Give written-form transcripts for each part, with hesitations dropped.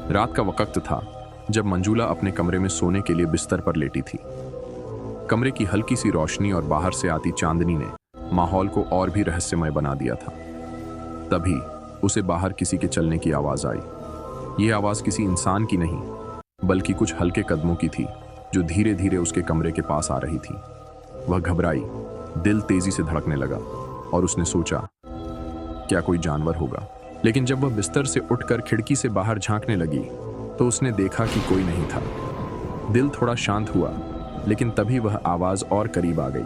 रात का वक्त था जब मंजूला अपने कमरे में सोने के लिए बिस्तर पर लेटी थी। कमरे की हल्की सी रोशनी और बाहर से आती चांदनी ने माहौल को और भी रहस्यमय बना दिया था। तभी उसे बाहर किसी के चलने की आवाज आई। यह आवाज किसी इंसान की नहीं, बल्कि कुछ हल्के कदमों की थी जो धीरे धीरे उसके कमरे के पास आ रही थी। वह घबराई, दिल तेजी से धड़कने लगा और उसने सोचा क्या कोई जानवर होगा। लेकिन जब वह बिस्तर से उठकर खिड़की से बाहर झांकने लगी तो उसने देखा कि कोई नहीं था। दिल थोड़ा शांत हुआ, लेकिन तभी वह आवाज और करीब आ गई।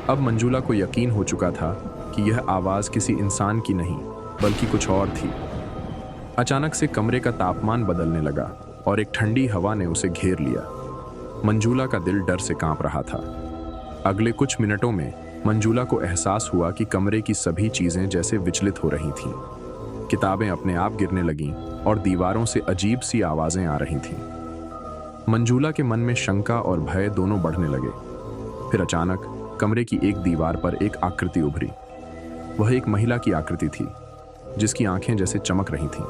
अब मंजूला को यकीन हो चुका था कि यह आवाज किसी इंसान की नहीं बल्कि कुछ और थी। अचानक से कमरे का तापमान बदलने लगा और एक ठंडी हवा ने उसे घेर लिया। मंजूला का दिल डर से कांप रहा था। अगले कुछ मिनटों में मंजूला को एहसास हुआ कि कमरे की सभी चीजें जैसे विचलित हो रही थीं। किताबें अपने आप गिरने लगीं और दीवारों से अजीब सी आवाजें आ रही थीं। मंजूला के मन में शंका और भय दोनों बढ़ने लगे। फिर अचानक कमरे की एक दीवार पर एक आकृति उभरी। वह एक महिला की आकृति थी जिसकी आंखें जैसे चमक रही थीं।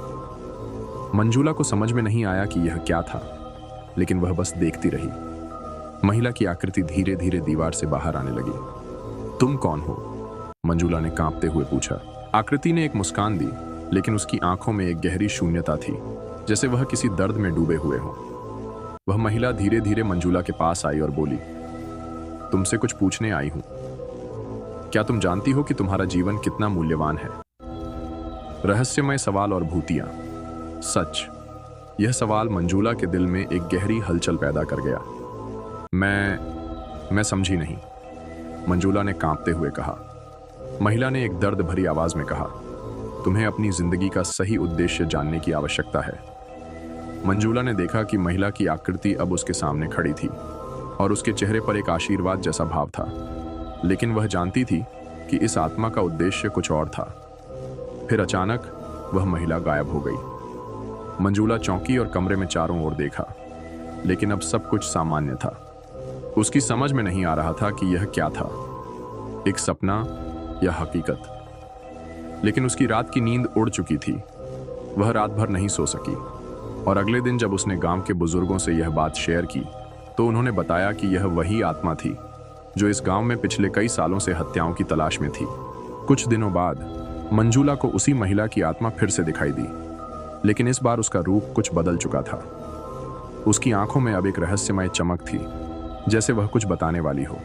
मंजूला को समझ में नहीं आया कि यह क्या था, लेकिन वह बस देखती रही। महिला की आकृति धीरे धीरे दीवार से बाहर आने लगी। तुम कौन हो? मंजूला ने कांपते हुए पूछा। आकृति ने एक मुस्कान दी, लेकिन उसकी आंखों में एक गहरी शून्यता थी, जैसे वह किसी दर्द में डूबे हुए हो। वह महिला धीरे धीरे मंजूला के पास आई और बोली, तुमसे कुछ पूछने आई हूं। क्या तुम जानती हो कि तुम्हारा जीवन कितना मूल्यवान है? रहस्यमय सवाल और भूतियां। सच। यह सवाल मंजूला के दिल में एक गहरी हलचल पैदा कर गया। मैं समझी नहीं, मंजूला ने कांपते हुए कहा। महिला ने एक दर्द भरी आवाज में कहा, तुम्हें अपनी जिंदगी का सही उद्देश्य जानने की आवश्यकता है। मंजूला ने देखा कि महिला की आकृति अब उसके सामने खड़ी थी और उसके चेहरे पर एक आशीर्वाद जैसा भाव था, लेकिन वह जानती थी कि इस आत्मा का उद्देश्य कुछ और था। फिर अचानक वह महिला गायब हो गई। मंजूला चौंकी और कमरे में चारों ओर देखा, लेकिन अब सब कुछ सामान्य था। उसकी समझ में नहीं आ रहा था कि यह क्या था, एक सपना या हकीकत। लेकिन उसकी रात की नींद उड़ चुकी थी। वह रात भर नहीं सो सकी और अगले दिन जब उसने गांव के बुजुर्गों से यह बात शेयर की तो उन्होंने बताया कि यह वही आत्मा थी जो इस गांव में पिछले कई सालों से हत्याओं की तलाश में थी। कुछ दिनों बाद मंजूला को उसी महिला की आत्मा फिर से दिखाई दी, लेकिन इस बार उसका रूप कुछ बदल चुका था। उसकी आंखों में अब एक रहस्यमय चमक थी, जैसे वह कुछ बताने वाली हो।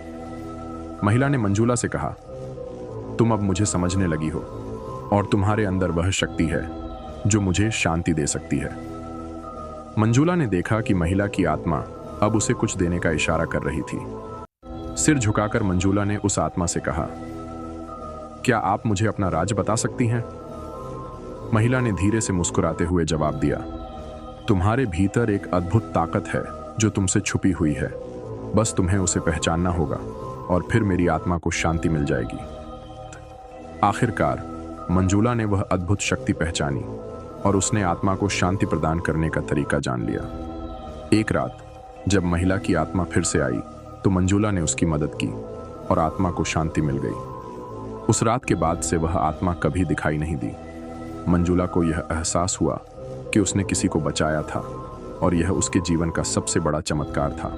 महिला ने मंजूला से कहा, तुम अब मुझे समझने लगी हो और तुम्हारे अंदर वह शक्ति है जो मुझे शांति दे सकती है। मंजूला ने देखा कि महिला की आत्मा अब उसे कुछ देने का इशारा कर रही थी। सिर झुकाकर मंजूला ने उस आत्मा से कहा, क्या आप मुझे अपना राज बता सकती हैं? महिला ने धीरे से मुस्कुराते हुए जवाब दिया, तुम्हारे भीतर एक अद्भुत ताकत है जो तुमसे छुपी हुई है। बस तुम्हें उसे पहचानना होगा और फिर मेरी आत्मा को शांति मिल जाएगी। आखिरकार मंजूला ने वह अद्भुत शक्ति पहचानी और उसने आत्मा को शांति प्रदान करने का तरीका जान लिया। एक रात जब महिला की आत्मा फिर से आई तो मंजूला ने उसकी मदद की और आत्मा को शांति मिल गई। उस रात के बाद से वह आत्मा कभी दिखाई नहीं दी। मंजूला को यह एहसास हुआ कि उसने किसी को बचाया था और यह उसके जीवन का सबसे बड़ा चमत्कार था।